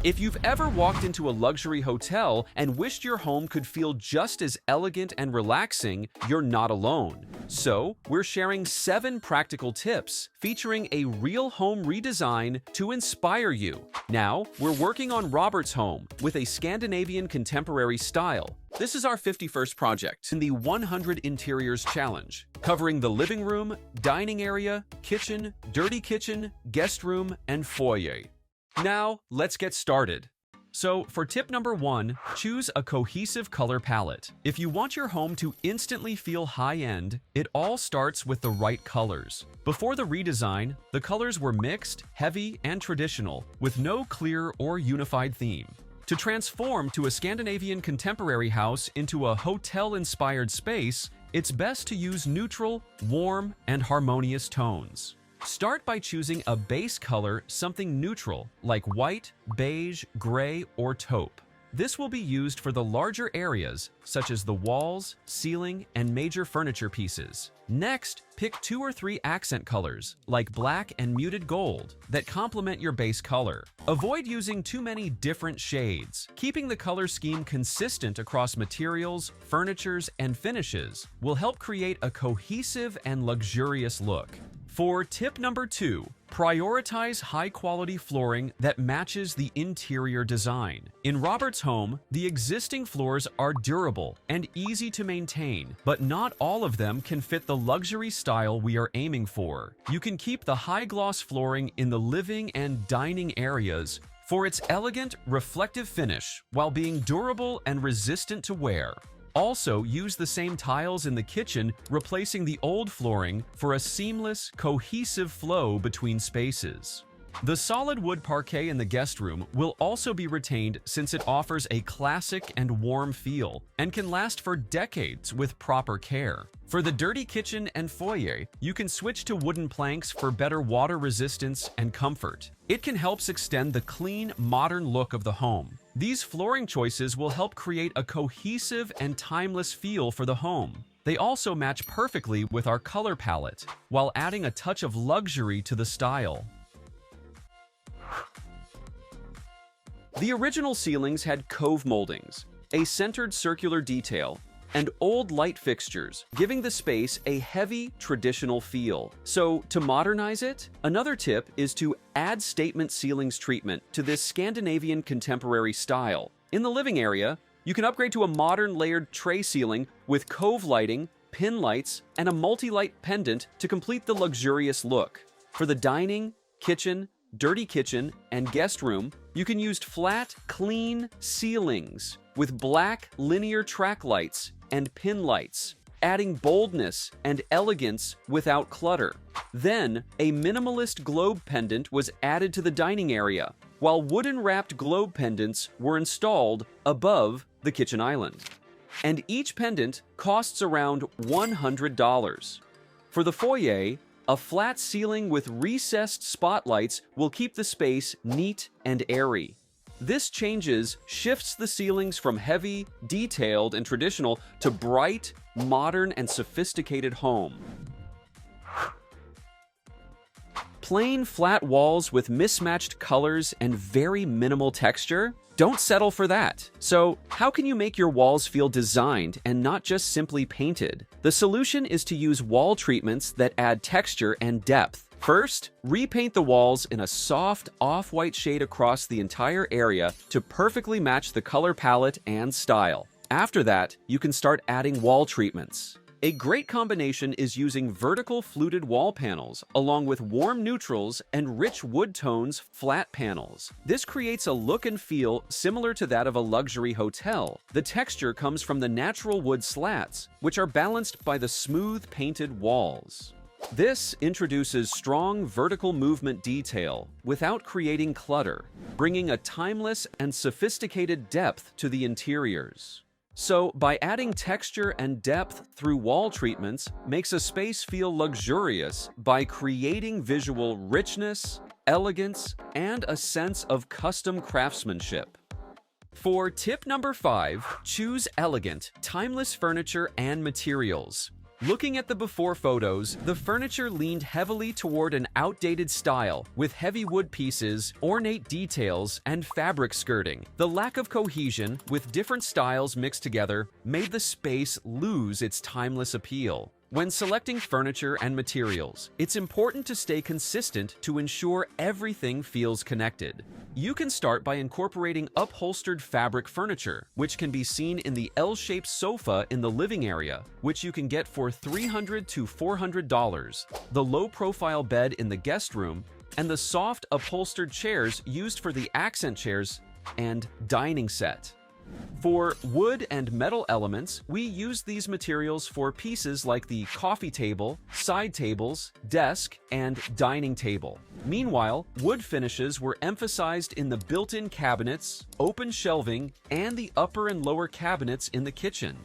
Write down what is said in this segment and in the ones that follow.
If you've ever walked into a luxury hotel and wished your home could feel just as elegant and relaxing, you're not alone. So, we're sharing 7 practical tips featuring a real home redesign to inspire you. Now, we're working on Robert's home with a Scandinavian-Contemporary style. This is our 51st project in the 100 Interiors Challenge, covering the living room, dining area, kitchen, dirty kitchen, guest room, and foyer. Now, let's get started. So, for tip number 1, choose a cohesive color palette. If you want your home to instantly feel high-end, it all starts with the right colors. Before the redesign, the colors were mixed, heavy, and traditional, with no clear or unified theme. To transform to a Scandinavian contemporary house into a hotel-inspired space, it's best to use neutral, warm, and harmonious tones. Start by choosing a base color, something neutral, like white, beige, gray, or taupe. This will be used for the larger areas, such as the walls, ceiling, and major furniture pieces. Next, pick 2 or 3 accent colors, like black and muted gold, that complement your base color. Avoid using too many different shades. Keeping the color scheme consistent across materials, furnitures, and finishes will help create a cohesive and luxurious look. For tip number 2, prioritize high-quality flooring that matches the interior design. In Robert's home, the existing floors are durable and easy to maintain, but not all of them can fit the luxury style we are aiming for. You can keep the high-gloss flooring in the living and dining areas for its elegant, reflective finish while being durable and resistant to wear. Also, use the same tiles in the kitchen, replacing the old flooring for a seamless, cohesive flow between spaces. The solid wood parquet in the guest room will also be retained since it offers a classic and warm feel and can last for decades with proper care. For the dirty kitchen and foyer, you can switch to wooden planks for better water resistance and comfort. It can help extend the clean, modern look of the home. These flooring choices will help create a cohesive and timeless feel for the home. They also match perfectly with our color palette, while adding a touch of luxury to the style. The original ceilings had cove moldings, a centered circular detail, and old light fixtures, giving the space a heavy, traditional feel. So, to modernize it, another tip is to add statement ceilings treatment to this Scandinavian contemporary style. In the living area, you can upgrade to a modern layered tray ceiling with cove lighting, pin lights, and a multi-light pendant to complete the luxurious look. For the dining, kitchen, dirty kitchen, and guest room, you can use flat, clean ceilings with black linear track lights and pin lights, adding boldness and elegance without clutter. Then, a minimalist globe pendant was added to the dining area, while wooden-wrapped globe pendants were installed above the kitchen island. And each pendant costs around $100. For the foyer, a flat ceiling with recessed spotlights will keep the space neat and airy. This shifts the ceilings from heavy, detailed, and traditional to bright, modern, and sophisticated home. Plain, flat walls with mismatched colors and very minimal texture? Don't settle for that. So, how can you make your walls feel designed and not just simply painted? The solution is to use wall treatments that add texture and depth. First, repaint the walls in a soft, off-white shade across the entire area to perfectly match the color palette and style. After that, you can start adding wall treatments. A great combination is using vertical fluted wall panels along with warm neutrals and rich wood tones flat panels. This creates a look and feel similar to that of a luxury hotel. The texture comes from the natural wood slats, which are balanced by the smooth painted walls. This introduces strong vertical movement detail without creating clutter, bringing a timeless and sophisticated depth to the interiors. So, by adding texture and depth through wall treatments makes a space feel luxurious by creating visual richness, elegance, and a sense of custom craftsmanship. For tip number 5, choose elegant, timeless furniture and materials. Looking at the before photos, the furniture leaned heavily toward an outdated style, with heavy wood pieces, ornate details, and fabric skirting. The lack of cohesion, with different styles mixed together, made the space lose its timeless appeal. When selecting furniture and materials, it's important to stay consistent to ensure everything feels connected. You can start by incorporating upholstered fabric furniture, which can be seen in the L-shaped sofa in the living area, which you can get for $300 to $400, the low-profile bed in the guest room, and the soft upholstered chairs used for the accent chairs and dining set. For wood and metal elements, we use these materials for pieces like the coffee table, side tables, desk, and dining table. Meanwhile, wood finishes were emphasized in the built-in cabinets, open shelving, and the upper and lower cabinets in the kitchen.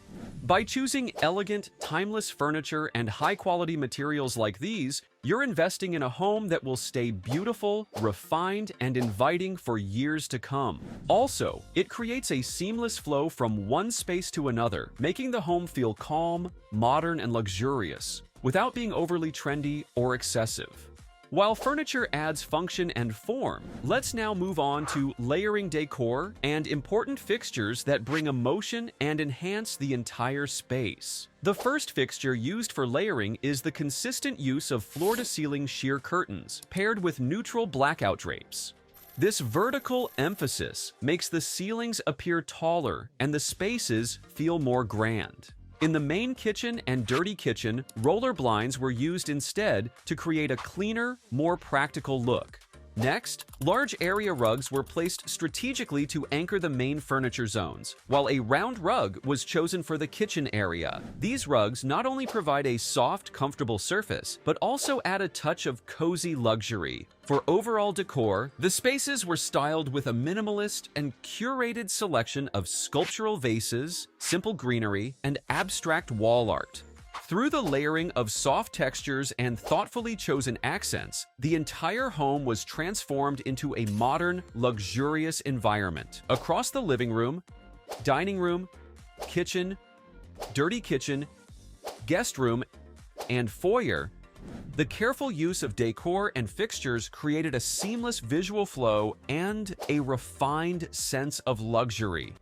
By choosing elegant, timeless furniture and high-quality materials like these, you're investing in a home that will stay beautiful, refined, and inviting for years to come. Also, it creates a seamless flow from one space to another, making the home feel calm, modern, and luxurious, without being overly trendy or excessive. While furniture adds function and form, let's now move on to layering decor and important fixtures that bring emotion and enhance the entire space. The first fixture used for layering is the consistent use of floor-to-ceiling sheer curtains, paired with neutral blackout drapes. This vertical emphasis makes the ceilings appear taller and the spaces feel more grand. In the main kitchen and dirty kitchen, roller blinds were used instead to create a cleaner, more practical look. Next, large area rugs were placed strategically to anchor the main furniture zones, while a round rug was chosen for the kitchen area. These rugs not only provide a soft, comfortable surface, but also add a touch of cozy luxury. For overall decor, the spaces were styled with a minimalist and curated selection of sculptural vases, simple greenery, and abstract wall art. Through the layering of soft textures and thoughtfully chosen accents, the entire home was transformed into a modern, luxurious environment. Across the living room, dining room, kitchen, dirty kitchen, guest room, and foyer, the careful use of decor and fixtures created a seamless visual flow and a refined sense of luxury.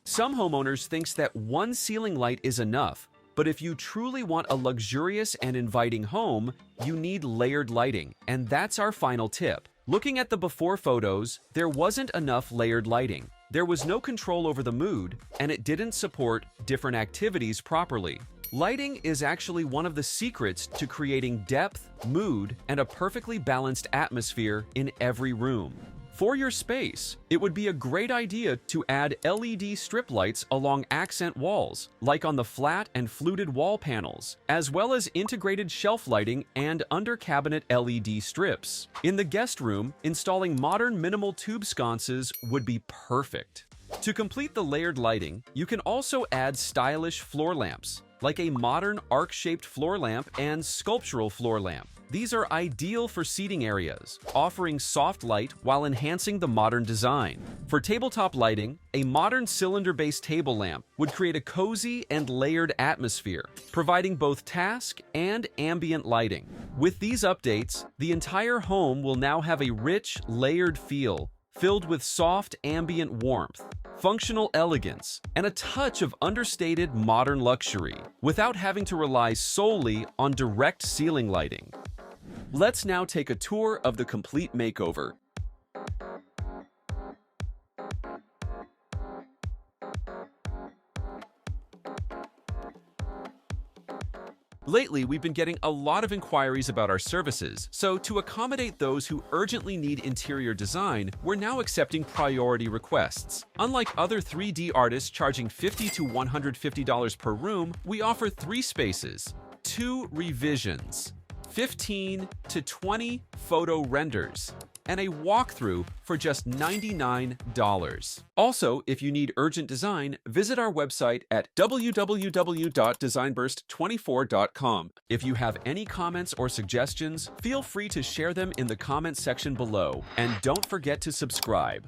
Some homeowners think that one ceiling light is enough, but if you truly want a luxurious and inviting home, you need layered lighting, and that's our final tip. Looking at the before photos, there wasn't enough layered lighting. There was no control over the mood, and it didn't support different activities properly. Lighting is actually one of the secrets to creating depth, mood, and a perfectly balanced atmosphere in every room. For your space, it would be a great idea to add LED strip lights along accent walls, like on the flat and fluted wall panels, as well as integrated shelf lighting and under-cabinet LED strips. In the guest room, installing modern minimal tube sconces would be perfect. To complete the layered lighting, you can also add stylish floor lamps, like a modern arc-shaped floor lamp and sculptural floor lamp. These are ideal for seating areas, offering soft light while enhancing the modern design. For tabletop lighting, a modern cylinder-based table lamp would create a cozy and layered atmosphere, providing both task and ambient lighting. With these updates, the entire home will now have a rich, layered feel, filled with soft ambient warmth, functional elegance, and a touch of understated modern luxury, without having to rely solely on direct ceiling lighting. Let's now take a tour of the complete makeover. Lately, we've been getting a lot of inquiries about our services, so to accommodate those who urgently need interior design, we're now accepting priority requests. Unlike other 3D artists charging $50 to $150 per room, we offer 3 spaces, 2 revisions, 15 to 20 photo renders, and a walkthrough for just $99. Also, if you need urgent design, visit our website at www.designburst24.com. If you have any comments or suggestions, feel free to share them in the comments section below, and don't forget to subscribe.